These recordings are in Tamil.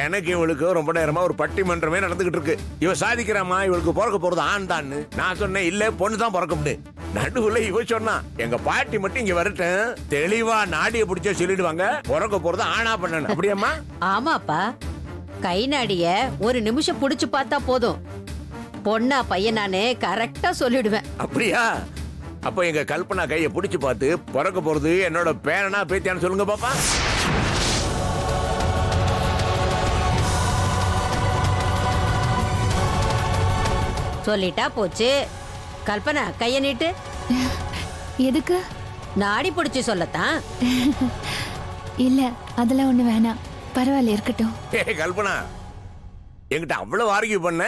எனக்கு இவளுக்கு ரொம்ப நேரமா ஒரு பட்டிமன்றமே நடந்துகிட்டு இருக்கு. இவ சாதிக்கிறாமா இவளுக்கு பிறக்க போறது ஆண் தான்னு. நான் சொன்னேன் இல்ல பொண்ணு தான் பிறக்க முடியும். நடுவுல இவ சொன்னா எங்க பாட்டி மட்டும் இங்க வரட்டும் தெளிவா நாடிய பிடிச்ச சொல்லிடுவாங்க பிறக்க போறது ஆணா பண்ணு. அப்படியாம்மா? ஆமாப்பா, கை நாடிய ஒரு நிமிஷம் புடிச்சு பார்த்தா போதும், பொண்ணா பையனானே கரெக்டா சொல்லிடுவேன். அப்படியா? அப்ப எங்க கல்பனா கைய பிடிச்சு பார்த்து பிறக்க போறது என்னோட பேரனா பேத்தியான்னு சொல்லுங்க பாப்பா. சொல்லிட்டா போச்சு. கல்பனா கைய நீட்டு. எதுக்கு? நாடி பிடிச்சு சொல்லத்தான். இல்ல அதெல்லாம் ஒண்ணு வேணாம், பரவாயில்ல இருக்கட்டும். ஏய் கல்பனா, என்கிட்ட அவ்வளவு ஆர்கியூ பண்ண,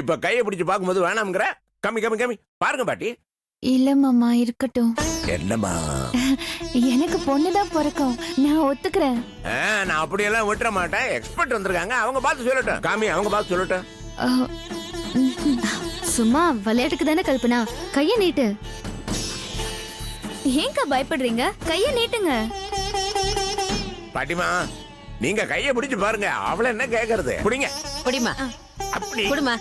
இப்ப கைய பிடிச்சு பார்க்கும்போது வேணாம்ங்கிற? கம்மி கம்மி கம்மி பாருங்க பாட்டி. இல்ல மாமா இருக்கட்டும். என்னம்மா? எனக்கு பொண்ணுதான் பிறக்கும், நான் ஒத்துக்கிறேன். நான் அப்படியெல்லாம் விட்டுற மாட்டேன். எக்ஸ்பர்ட் வந்திருக்காங்க, அவங்க பார்த்து சொல்லட்டும். காமி அவங்க பார்த்து சொல்லட்டும். சும்மா விளையாட்டுக்கு தானே கல்பனா, கைய நீட்டு. ஏங்க பயப்படுறீங்க? கைய நீட்டுங்க. பாட்டிமா நீங்க கைய பிடிச்சு பாருங்க, அவள என்ன கேக்குறது? புடிங்க. குடிமா அப்படி குடுமா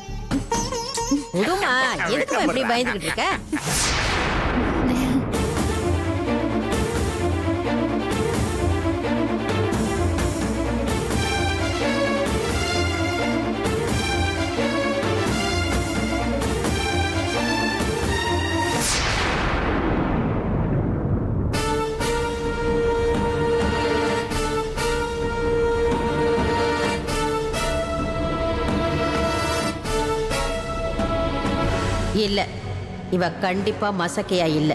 குடுமா. எதுக்கு இப்படி பயந்துகிட்டு இருக்க? இல்ல, இவ கண்டிப்பா மசக்கையா இல்ல.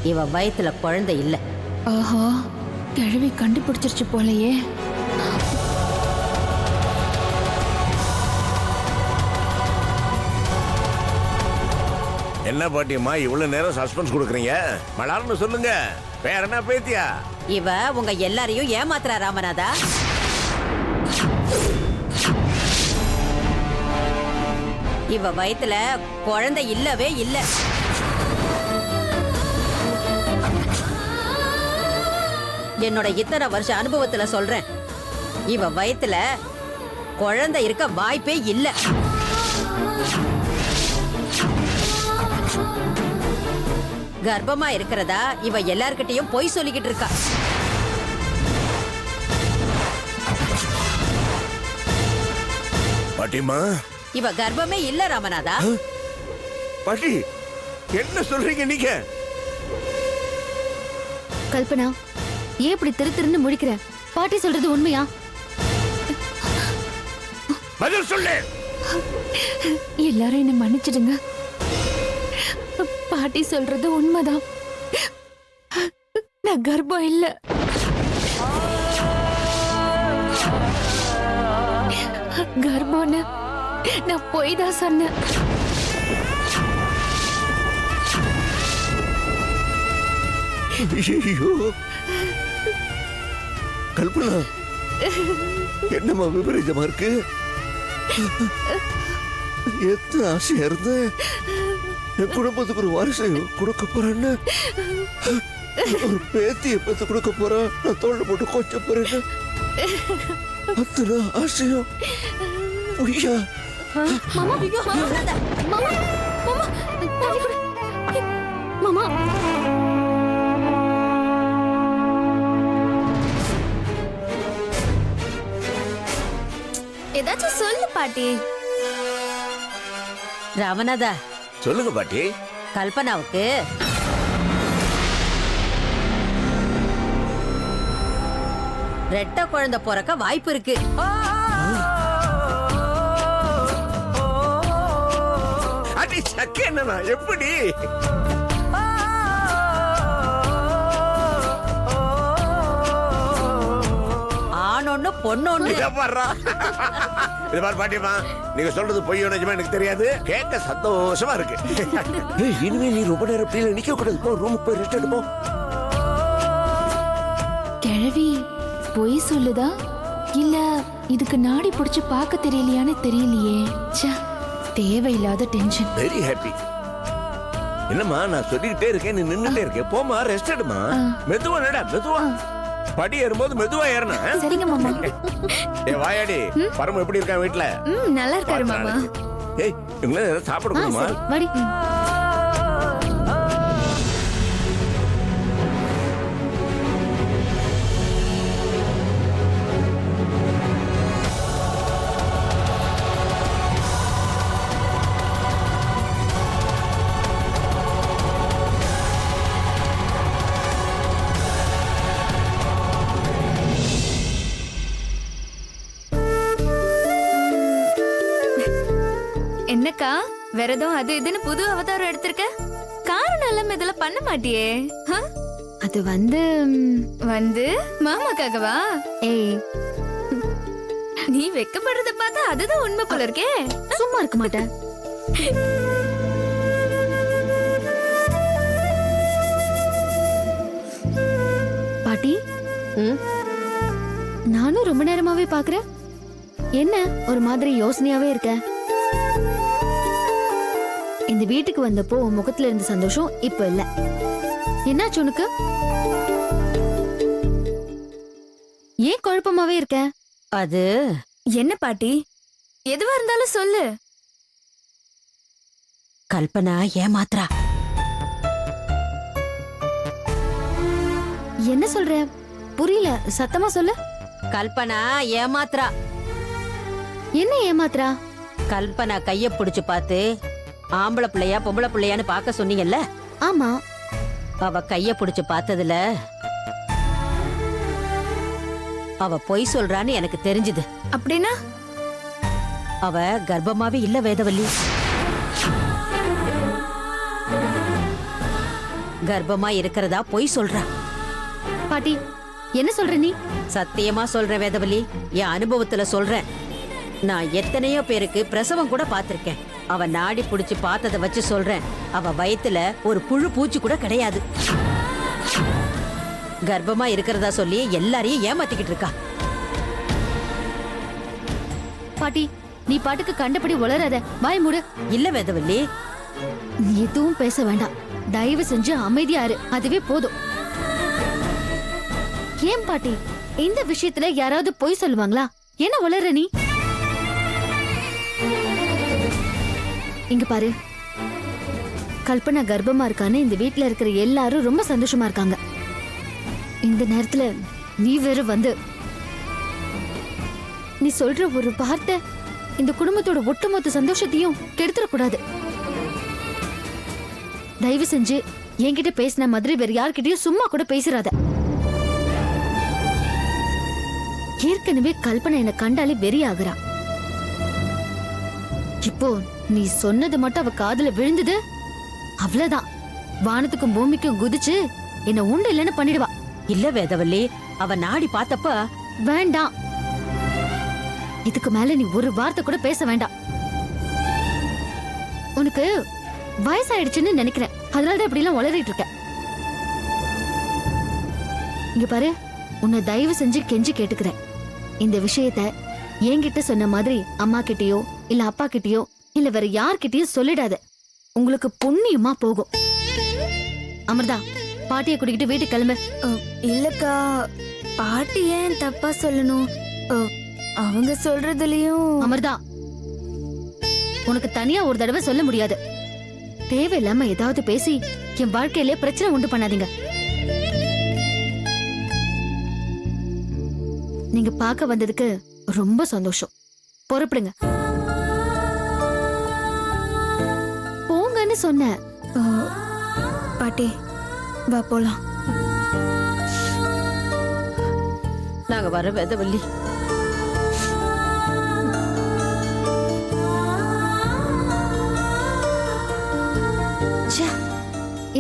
இவ வயித்துல குழந்தை இல்ல. ஆஹா, கிழவி கண்டுபிடிச்சிருச்சு போலயே. என்ன பாட்டியம்மா இவ்வளவு நேரம் சஸ்பென்ஸ் கொடுக்குறீங்க? மலர்னு சொல்லுங்க, வேற என்ன பேத்தியா? இவ உங்க எல்லாரையும் ஏமாத்துறா ராமநாதா. இவ வயித்துல குழந்தை இல்லவே இல்ல. என்னோட இத்தனை வருஷ அனுபவத்துல சொல்றேன், இவ வயித்துல குழந்தை இருக்க வாய்ப்பே இல்ல. கர்ப்பமா இருக்கிறதா இவ எல்லார்கிட்டயும் பொய் சொல்லிக்கிட்டு இருக்கா. பாட்டிமா இவ கர்ப்பமே இல்ல ராமநாதா. பாட்டி என்ன சொல்றீங்க நீங்க? கல்பனா, ஏன் இப்படி திரு திருன்னு முழிக்கிற? பாட்டி சொல்றது உண்மையா? பதில் சொல்லு. எல்லாரும் என்ன மன்னிச்சிடுங்க, பாட்டி சொல்றது உண்மைதான். நான் கர்ப்பம் இல்ல. கர்ப்பம்னு நான் போய் தான் சொன்னேன். ஐயோ கல்பனா, என்னம்மா விபரீதமா இருக்கு? எத்தனை ஆசையா இருந்த என் குடும்பத்துக்கு ஒரு வாரிசை கொடுக்க போறேன்னு, ஒரு பேத்தியை பெத்து கொடுக்க போறேன், நான் தோல்ல போட்டு கொஞ்சம் போறேன்னு அத்தனை ஆசையும் பொய்யா? மாமா, ஐயோ, மாமா, மாமா, மாமா, தண்ணி குடு. மாமா, ஏதாச்சும் சொல்லு பாட்டி. ராமநாதா, சொல்லுங்க பாட்டி. கல்பனாவுக்கு ரெட்ட குழந்தை பிறக்க வாய்ப்பு இருக்கு. அடி சக்க என்னன்னா எப்படி? ஆணொன்னு பொண்ணொன்னு. இத பாரு பாட்டியம்மா, நீங்க சொல்றது பொய் நிஜமா எனக்கு தெரியாது. கேட்க சந்தோஷமா இருக்கு. இனிமே நீ ரொம்ப நேரம் கீழே நிக்க கூடாது. போ ரூமுக்கு போய் ரெஸ்ட் எடுப்போ. கிழவி பொய் சொல்லுதா இல்ல இதுக்கு நாடி புடிச்சு பார்க்க தெரியலையான்னு தெரியலையே. ச்சே, தேவையில்லாத டென்ஷன். Very happy. என்னம்மா நான் சொல்லிக்கிட்டே இருக்கேன், நீ நின்னுட்டே இருக்கே. போமா ரெஸ்ட் எடுமா. மெதுவா நட, மெதுவா. படி ஏறும்போது மெதுவா ஏறணும். சரிங்க மாமா. ஏய் வாயாடி, பரம எப்படி இருக்கான் வீட்டுல? நல்லா இருக்காரு மாமா. ஏய் இவங்கள ஏதாவது சாப்பிட கொடுமா? வாடி. என்னக்கா விரதம் அது இதுன்னு புது அவதாரம் எடுத்திருக்க? காரணம் எல்லாம் இதெல்லாம் பண்ண மாட்டியே? ஹ? அது வந்து வந்து மாமாக்காகவா? ஏய் நீ வெக்கப்படுறத பார்த்தா அதுதான் உண்மை போல இருக்கே. சும்மா இருக்க மாட்டேன். பாட்டி, ம், நானும் ரொம்ப நேரமாவே பாக்குறேன். என்ன ஒரு மாதிரி யோசனையாவே இருக்க? இந்த வீட்டுக்கு வந்தப்போ உன் முகத்துல இருந்த சந்தோஷம் இப்ப இல்ல. என்னாச்சு உனக்கு? ஏன் குழப்பமாவே இருக்க? அது என்ன பாட்டி, எதுவா இருந்தாலும் சொல்லு. கல்பனா ஏமாத்துறா. என்ன சொல்ற? புரியல, சத்தமா சொல்லு. கல்பனா ஏமாத்துறா. என்ன ஏமாத்துறா? கல்பனா கைய புடிச்சு பார்த்து ஆம்பளை பிள்ளையா பொம்பளை பிள்ளையான்னு பார்க்க சொன்னீங்கல்ல, ஆமா. அவ கைய புடிச்சு பார்த்ததுல அவ பொய் சொல்றான்னு எனக்கு தெரிஞ்சுது. அப்படின்னா அவ கர்ப்பமாவே இல்ல வேதவல்லி. கர்ப்பமா இருக்கிறதா பொய் சொல்றா. பாட்டி, என்ன சொல்ற நீ? சத்தியமா சொல்றேன் வேதவல்லி, என் அனுபவத்துல சொல்றேன். நான் எத்தனையோ பேருக்கு பிரசவம் கூட பார்த்திருக்கேன். அவ நாடி புடிச்சு பார்த்ததை வச்சு சொல்றேன். அவ வயித்துல ஒரு புழு பூச்சி கூட கிடையாது. கர்ப்பமா இருக்கிறதா சொல்லி எல்லாரையும் ஏமாத்திக்கிட்டு இருக்கா. பாட்டி, நீ பாட்டுக்கு கண்டபடி உளறாத. வாய் மூடு. இல்ல வேதவல்லி, நீ எதுவும் பேச வேண்டாம். தயவு செஞ்சு அமைதியா இரு, அதுவே போதும். ஏன் பாட்டி, இந்த விஷயத்துல யாராவது பொய் சொல்லுவாங்களா? என்ன உளற நீ? இங்க பாரு, கல்பனா கர்ப்பமா இருக்கான்னு இந்த வீட்ல இருக்கிற எல்லாரும் ரொம்ப சந்தோஷமா இருக்காங்க. இந்த நேரத்துல நீ வேற வந்து நீ சொல்ற ஒரு வார்த்தை இந்த குடும்பத்தோட ஒட்டுமொத்த சந்தோஷத்தையும் கெடுத்துடக்கூடாது. தயவு செஞ்சு என்கிட்ட பேசின மாதிரி வேற யார்கிட்டயும் சும்மா கூட பேசிராத. ஏற்கனவே கல்பனை என்ன கண்டாலே வெறி ஆகுறா. இப்போ நீ சொன்னது மட்டும் அவ காதுல விழுந்தது, அவ்வளவுதான். வானத்துக்கும் பூமிக்கும் குதிச்சு என்ன உண்டு இல்லைன்னு பண்ணிடுவா. இல்ல வேதவல்லி, அவ நாடி பார்த்தப்ப வேண்டாம். இதுக்கு மேல நீ ஒரு வார்த்தை கூட பேச வேண்டாம். உனக்கு வயசாயிடுச்சுன்னு நினைக்கிறேன், அதனாலதான் இப்படி எல்லாம் உளறிட்டு இருக்க. இங்க பாரு, உன்னை தயவு செஞ்சு கெஞ்சி கேட்டுக்கிறேன். இந்த விஷயத்த என்கிட்ட சொன்ன மாதிரி அம்மா கிட்டயோ இல்ல அப்பா கிட்டயோ இல்ல வேற யார்கிட்டயும் சொல்லிடாத. உங்களுக்கு புண்ணியமா போகும். அமிர்தா, பாட்டியை கூட்டிக்கிட்டு வீட்டுக்கு கிளம்பு. இல்லக்கா, பாட்டி ஏன் தப்பா சொல்லணும்? அவங்க சொல்றதுலயும் அமிர்தா, உனக்கு தனியா ஒரு தடவை சொல்ல முடியாது. தேவையில்லாம ஏதாவது பேசி என் வாழ்க்கையிலே பிரச்சனை உண்டு பண்ணாதீங்க. நீங்க பார்க்க வந்ததுக்கு ரொம்ப சந்தோஷம். பொறுப்படுங்க. போங்கன்னு சொன்னேன். பாட்டி வா போலாம். நாங்க வர வேதவல்லி. ச்சே,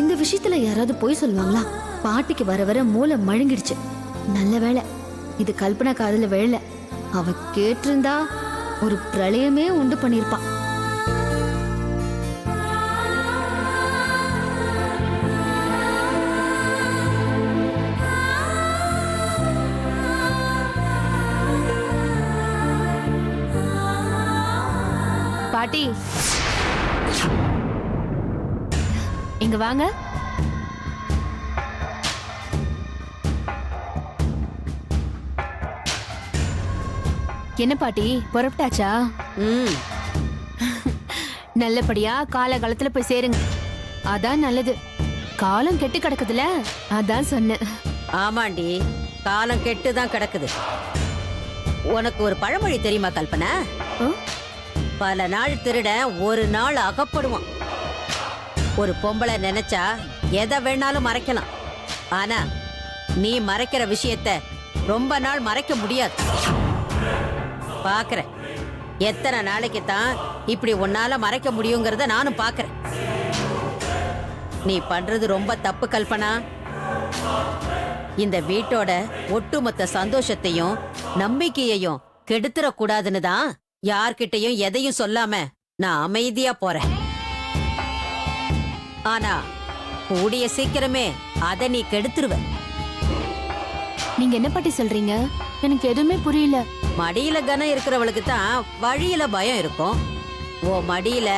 இந்த விஷயத்துல யாராவது பொய் சொல்லுவாங்களா? பாட்டிக்கு வர வர மூளை மழுங்கிடுச்சு. நல்ல வேளை இது கல்பனா காதுல விழல. அவ கேட்டிருந்தா ஒரு பிரளயமே உண்டு பண்ணிருப்பான். பாட்டி இங்க வாங்க. என்ன பாட்டி புறப்பட்டாச்சா? ம் நல்லபடியா காலகாலத்துல போய் சேருங்க. அதான் நல்லது. காலம் கெட்டு கிடக்குதுல, அதான் சொன்னேன். ஆமாண்டி, காலம் கெட்டு தான் கிடக்குது. உனக்கு ஒரு பழமொழி தெரியுமா கல்பனா? ஆ? பல நாள் திருடன் ஒரு நாள் அகப்படுவான். ஒரு பொம்பளை நினைச்சா எதை வேணாலும் மறைக்கலாம். ஆனா நீ மறைக்கிற விஷயத்த ரொம்ப நாள் மறைக்க முடியாது. பாக்குற எத்தனை நாளைக்கு தான் இப்படி உன்னால மறைக்க முடியுங்கிறத நானும் பாக்குறேன். நீ பண்றது ரொம்ப தப்பு கல்பனா. இந்த வீட்டோட ஒட்டுமொத்த சந்தோஷத்தையும் நம்பிக்கையையும் கெடுத்துற கூடாதுன்னு தான் யார்கிட்டயும் எதையும் சொல்லாம நான் அமைதியா போறேன். ஆனா கூடிய சீக்கிரமே அத நீ கெடுத்துருவ. நீங்க என்ன பாட்டி சொல்றீங்க? எனக்கு எதுவுமே புரியல. மடியில கனம் இருக்கிறவளுக்கு தான் வழியில பயம் இருக்கும். ஓ மடியில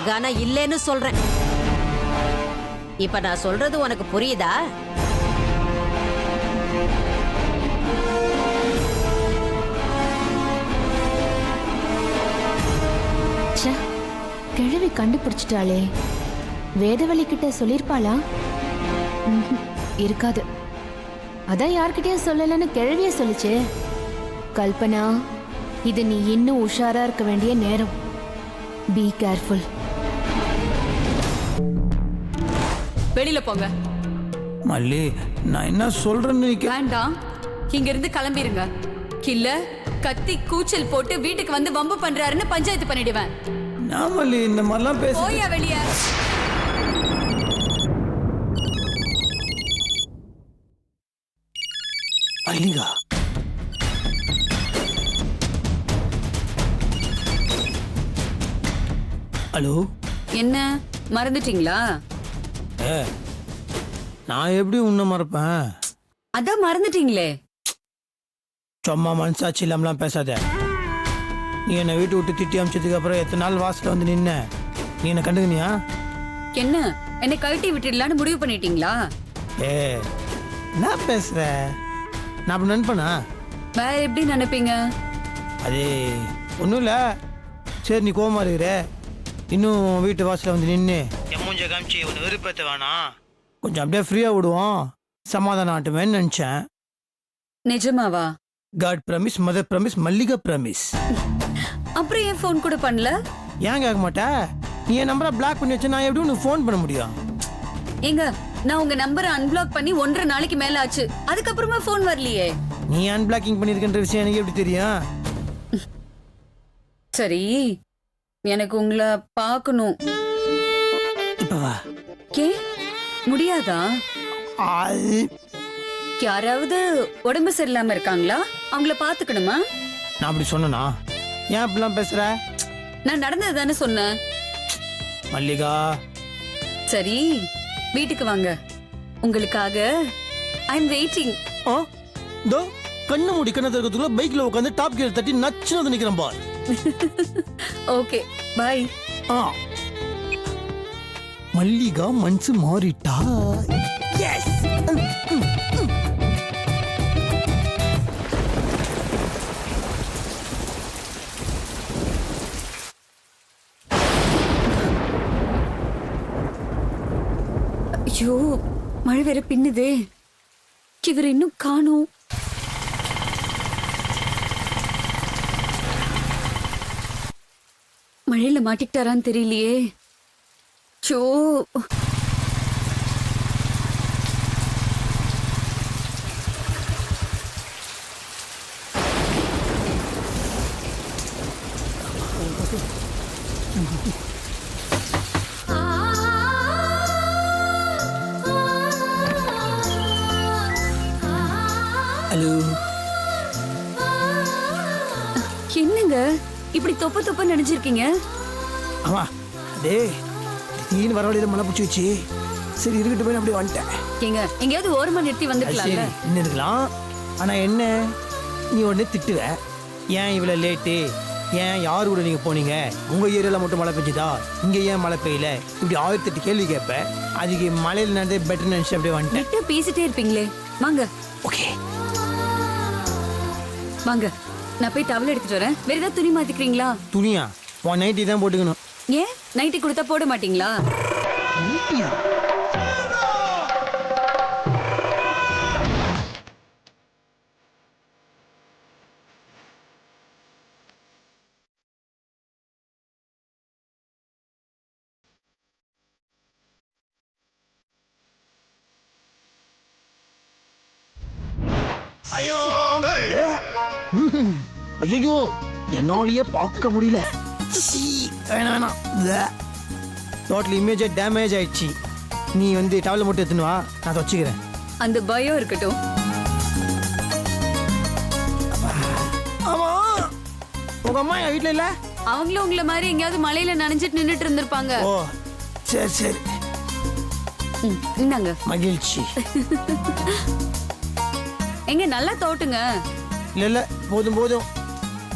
கனம் இல்லைன்னு சொல்றேன். இப்ப நான் சொல்றது உனக்கு புரியுதா? ச்சே, கிழவி கண்டுபிடிச்சிட்டாளே. வேதவழி கிட்ட சொல்லிருப்பாளா? இருக்காது. அதான் யார்கிட்டயும் சொல்லலன்னு கிழவிய சொல்லுச்சு. கல்பனா, இது நீ இன்னும் உஷாரா இருக்க வேண்டிய நேரம். Be careful. வெளியில போங்க. மல்லி, நான் என்ன சொல்றேன்னு வேண்டாம், இங்க இருந்து கிளம்பிருங்க. இல்ல கத்தி கூச்சல் போட்டு வீட்டுக்கு வந்து வம்பு பண்றாருன்னு பஞ்சாயத்து பண்ணிடுவேன். நான் மல்லி இந்த மாதிரிலாம் பேச. போயா வெளிய. மல்லிகா, ஹலோ. என்ன மறந்துட்டீங்களா? நான் எப்படி உன்னை மறப்பேன்? அதான் மறந்துட்டீங்களே. சும்மா மனசாட்சி இல்லாமலாம் பேசாத. நீ என்னை வீட்டு விட்டு திட்டி அமிச்சதுக்கு அப்புறம் எத்தனை நாள் வாசல வந்து நின்ன? நீ என்ன கண்டுக்கினியா? என்ன என்னை கழட்டி விட்டுடலான்னு முடிவு பண்ணிட்டீங்களா? என்ன பேசுற? நான் அப்படி நினைப்பேனா? வேற எப்படி நினைப்பீங்க? அது ஒன்றும் இல்லை. சரி, நீ கோவமா இருக்கிற, இன்னும் வீட்டு வாசல வந்து நின்று என் மூஞ்ச காமிச்சு ஒன்று விருப்பத்தை வேணாம், கொஞ்சம் அப்படியே ஃப்ரீயாக விடுவோம், சமாதானம் ஆட்டுமேன்னு நினச்சேன். நிஜமாவா? God promise, mother promise, Mallika promise. அப்புறம் ஏன் ஃபோன் கூட பண்ணல? ஏன் கேட்க மாட்டேன்? நீ என் நம்பரை பிளாக் பண்ணி வச்சு நான் எப்படி உனக்கு ஃபோன் பண்ண முடியும்? ஏங்க, நான் உங்க நம்பரை அன்பிளாக் பண்ணி 1.5 நாளைக்கு மேல ஆச்சு. அதுக்கப்புறமா ஃபோன் வரலையே. நீ அன்பிளாக்கிங் பண்ணியிருக்கின்ற விஷயம் எனக்கு எப்படி தெரியும்? சரி, எனக்கு உங்களை பார்க்கணும். இப்போ வா. கே முடியாதா? அது யாராவது உடம்பு சரியில்லாம இருக்காங்களா? அவங்கள பாத்துக்கணுமா? நான் அப்படி சொன்னனா? ஏன் அப்படிலாம் பேசுற? நான் நடந்தது தானே சொன்னேன். மல்லிகா, சரி, வீட்டுக்கு வாங்க. உங்களுக்காக ஐ அம் வெயிட்டிங். இதோ கண்ணு மூடி கண்ணை திறக்கிறதுக்குள்ள பைக்ல உட்காந்து டாப் கியர் தட்டி நச்சுன்னு நிக்கிறேன் பார். Okay, by. மல்லிகா மனசு மாறிட்டா. எஸ். ஐயோ, மழை வேற பின்னுதே. இவர் இன்னும் காணோம். மழையில மாட்டிக்கிட்டாரான்னு தெரியலையே. ஐயோ, ஹலோ. என்னங்க இப்படி தொப்ப தொப்ப நினைச்சிருக்கீங்க? ஆமா, அதே திடீர்னு வர வழியில மழை பிடிச்சி வச்சு சரி இருக்கட்டும் போய் அப்படியே வந்துட்டேன். ஏங்க, எங்கேயாவது ஓரமா நிறுத்தி அது வந்துக்கலாம்ல? சரி, இன்னும் இருக்கலாம். ஆனா என்ன, நீ உடனே திட்டுவ. ஏன் இவ்வளவு லேட்டு? ஏன் யாரு கூட நீங்க போனீங்க? உங்க ஏரியால மட்டும் மழை பெஞ்சுதா? இங்க ஏன் மழை பெய்யல? இப்படி 1008 கேள்வி கேட்ப. அதுக்கு மழையில நடந்தே பெட்டர் நினைச்சு அப்படியே வந்துட்டேன். விட்டு பேசிட்டே இருப்பீங்களே. வாங்க ஓகே, வாங்க. நான் போய் டவல் எடுத்துட்டு வரேன். வேற ஏதாவது துணி மாத்திக்கிறீங்களா? துணியா? உன் நைட்டி தான் போட்டுக்கணும். ஏன் நைட்டி கொடுத்தா போட மாட்டீங்களா? ஐயோ என்னாலேயே பார்க்க முடியல. வேணாம் வேணாம். டோட்டல் இமேஜ் டேமேஜ் ஆயிடுச்சு. நீ வந்து டவலை மட்டும் எடுத்துன்னு வா, நான் வச்சுக்கிறேன். அந்த பயம் இருக்கட்டும். ஆமா, உங்க அம்மா என் வீட்டுல இல்ல? அவங்களும் உங்களை மாதிரி எங்கேயாவது மலையில நனைஞ்சிட்டு நின்னுட்டு இருந்திருப்பாங்க. ஓ சரி சரி, இந்தாங்க. மகிழ்ச்சி. எங்க நல்லா தோட்டுங்க. இல்ல இல்ல, போதும் போதும்.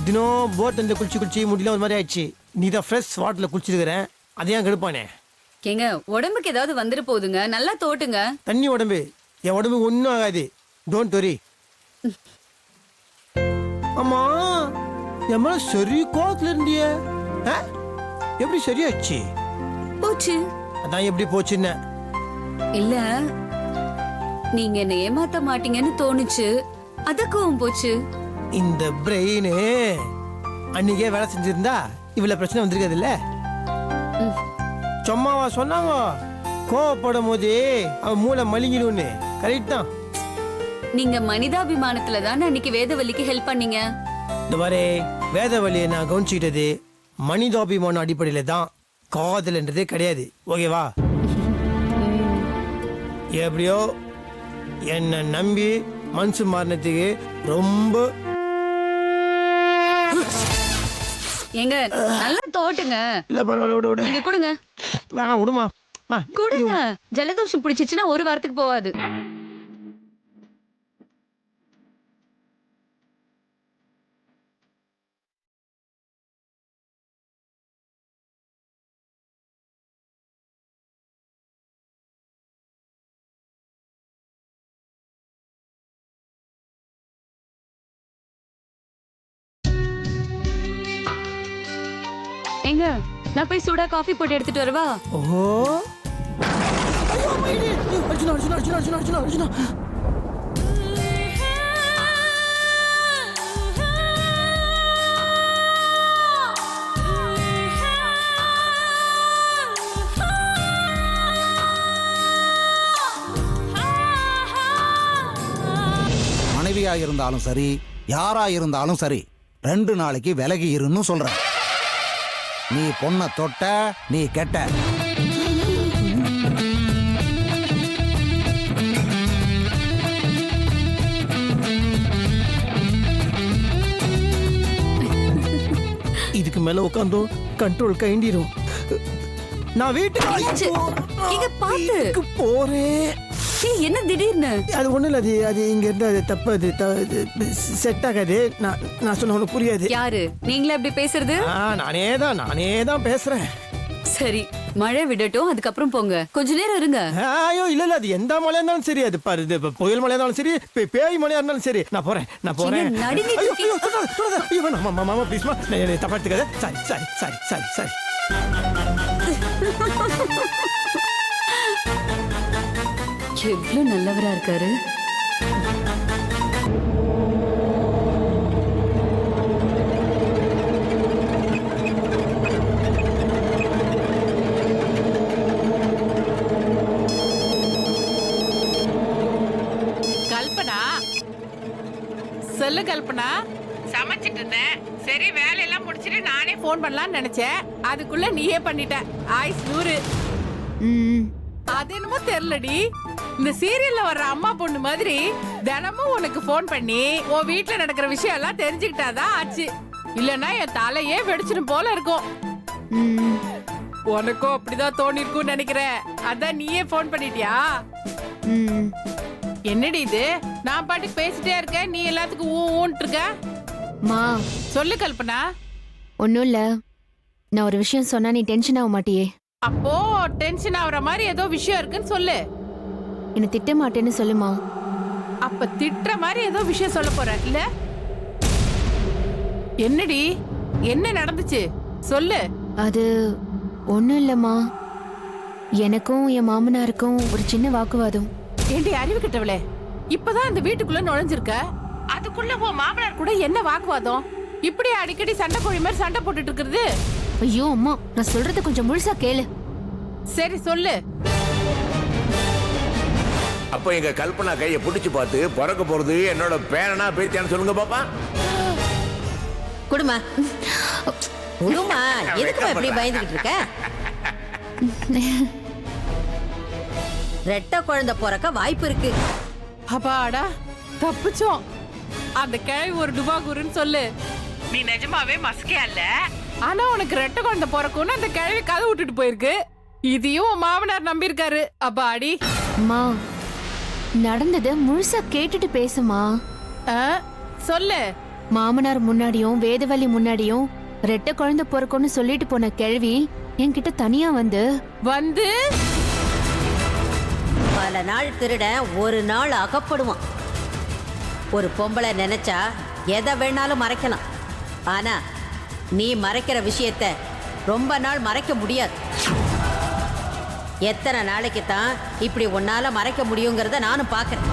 தினம் போட் வந்து குளிச்சு குளிச்சு முடியல ஒரு மாதிரி ஆயிடுச்சு. நீ தான் ஃப்ரெஷ் வாட்டர்ல குளிச்சிருக்கிறேன், அதையும் கெடுப்பானே. ஏங்க உடம்புக்கு ஏதாவது வந்துட்டு போகுதுங்க, நல்லா தோட்டுங்க. தண்ணி உடம்பு, என் உடம்பு ஒன்றும் ஆகாது. Don't worry. அம்மா என் மேல சரி கோவத்துல இருந்திய, எப்படி சரியாச்சு? போச்சு. அதான் எப்படி போச்சுன்னு. இல்ல நீங்க என்ன ஏமாத்த மாட்டீங்கன்னு தோணுச்சு, அதுக்கும் போச்சு. இந்த பிரெயின் அன்னைக்கே வேலை செஞ்சிருந்தா இவ்வளவு பிரச்சனை வந்திருக்காது இல்ல. சும்மாவா சொன்னாங்க கோவப்படும் போது அவன் மூளை மலிங்கிடும்னு? கரெக்ட் தான். நீங்க மனிதாபிமானத்துல தானே அன்னைக்கு வேதவல்லிக்கு ஹெல்ப் பண்ணீங்க. இந்த மாதிரி வேதவழியை நான் கவனிச்சுக்கிட்டது மனிதாபிமான அடிப்படையில தான், காதல்ன்றதே கிடையாது. ஓகேவா? எப்படியோ என்னை நம்பி மனசு மாறினதுக்கு ரொம்ப. எங்க நல்லா தோட்டுங்க. இல்ல பரவாயில்ல, விடு விடு. நீங்க கொடுங்க. வேணாம் விடுமா. கொடுங்க. ஜலதோஷம் பிடிச்சிச்சுன்னா ஒரு வாரத்துக்கு போவாது. எங்க நான் போய் சூடா காஃபி போட்டு எடுத்துட்டு வரவா? ஓ அர்ஜுனா அர்ஜுனா அர்ஜுனா அர்ஜுனா அர்ஜுனா அர்ஜுனா. மனைவியா இருந்தாலும் சரி, யாரா இருந்தாலும் சரி, 2 நாளைக்கு விலகி இருன்னு சொல்றேன். நீ பொண்ணை தொட்ட, நீ கெட்ட. இதுக்கு மேல உட்காந்தோம் கண்ட்ரோல் கைண்டிரும். நான் எங்க பாத்து வீட்டுக்கு போறேன். என்ன திடீர்னு? அது ஒண்ணும் இல்ல, அது இங்க இருந்து அது தப்பு, அது செட் ஆகாது. நான் சொன்ன உனக்கு புரியாது. யாரு நீங்களே அப்படி பேசுறது? நானே தான் பேசுறேன். சரி மழை விடட்டும், அதுக்கப்புறம் போங்க. கொஞ்ச நேரம் இருங்க. ஐயோ இல்ல, அது எந்த மழையா இருந்தாலும் சரி, அது பாரு, இது புயல் மழையா இருந்தாலும் சரி, பேய் மழையா இருந்தாலும் சரி, நான் போறேன். நீங்க நடுங்கிட்டு இருக்கீங்க. மாமா ப்ளீஸ்மா, தப்பா எடுத்துக்காத. சரி. எவ்வளவு நல்லவரா இருக்காரு. கல்பனா, சொல்லு கல்பனா. சமைச்சிட்டு இருந்தேன், சரி வேலையெல்லாம் முடிச்சிட்டு நானே போன் பண்ணலாம்னு நினைச்சேன். அதுக்குள்ள நீயே பண்ணிட்ட. ஆயுஸ் 100. அது என்னமோ தெரியலடி, இந்த சீரியல்ல வர்ற அம்மா பொண்ணு மாதிரி தினமும் உனக்கு போன் பண்ணி உன் வீட்டுல நடக்கிற விஷயம் எல்லாம் தெரிஞ்சுக்கிட்டாதான் ஆச்சு. இல்லன்னா என் தலையே வெடிச்சிடும் போல இருக்கும். உனக்கும் அப்படிதான் தோணி இருக்கும்னு நினைக்கிறேன். அதான் நீயே போன் பண்ணிட்டியா? என்னடி இது, நான் பாட்டுக்கு பேசிட்டே இருக்கேன், நீ எல்லாத்துக்கும் ஊன்ட்டு இருக்க. மா சொல்லு கல்பனா. ஒன்றும் இல்லை, நான் ஒரு விஷயம் சொன்னா நீ டென்ஷன் ஆக மாட்டியே. அப்போ டென்ஷன் ஆகுற மாதிரி ஏதோ விஷயம் இருக்குன்னு சொல்லு. என்னை திட்ட மாட்டேன்னு சொல்லுமா. அப்ப திட்டுற மாதிரி ஏதோ விஷயம் சொல்ல போற இல்ல? என்னடி என்ன நடந்துச்சு சொல்லு. அது ஒண்ணும் இல்லம்மா, எனக்கும் என் மாமனாருக்கும் ஒரு சின்ன வாக்குவாதம். ஏண்டி அறிவு கிட்டவளே, இப்பதான் இந்த வீட்டுக்குள்ள நுழைஞ்சிருக்க, அதுக்குள்ள உன் மாமனார் கூட என்ன வாக்குவாதம்? இப்படி அடிக்கடி சண்டை கோழி மாதிரி சண்டை போட்டுட்டு இருக்கிறது? ஐயோ அம்மா, நான் சொல்றத கொஞ்சம் முழுசா கேளு. சரி சொல்லு. அப்ப எங்க கல்பனா கையை பிடிச்சு பார்த்து பிறக்க போறது என்னோட பேரனா பேத்தியான்னு சொல்லுங்க பாப்பா. குடுமா குடுமா, எதுக்குமா இப்படி பயந்துகிட்டு இருக்க? ரெட்டை குழந்தை பிறக்க வாய்ப்பு இருக்கு. அப்பாடா தப்பிச்சோம். அந்த கிழவி ஒரு டுபாகூருன்னு சொல்லு. நீ நிஜமாவே மஸ்கே அல்ல, ஆனா உனக்கு ரெட்டை குழந்தை பிறக்கும்னு அந்த கிழவி கதை விட்டுட்டு போயிருக்கு. இதையும் உன் மாமனார் நம்பியிருக்காரு. அப்பாடி அம்மா, நடந்ததை முழுசா கேட்டுட்டு பேசுமா. சொல்லு. மாமனார் முன்னாடியும் வேதவள்ளி முன்னாடியும் ரெட்டை குழந்தை பிறக்கும்னு சொல்லிட்டு போன கிழவி என்கிட்ட தனியா வந்து பல நாள் திருட ஒரு நாள் அகப்படுவான். ஒரு பொம்பளை நினைச்சா எதை வேணாலும் மறைக்கலாம். ஆனா நீ மறைக்கிற விஷயத்த ரொம்ப நாள் மறைக்க முடியாது. எத்தனை நாளைக்கு தான் இப்படி உன்னால மறைக்க முடியுங்கிறத நானும் பார்க்கறேன்.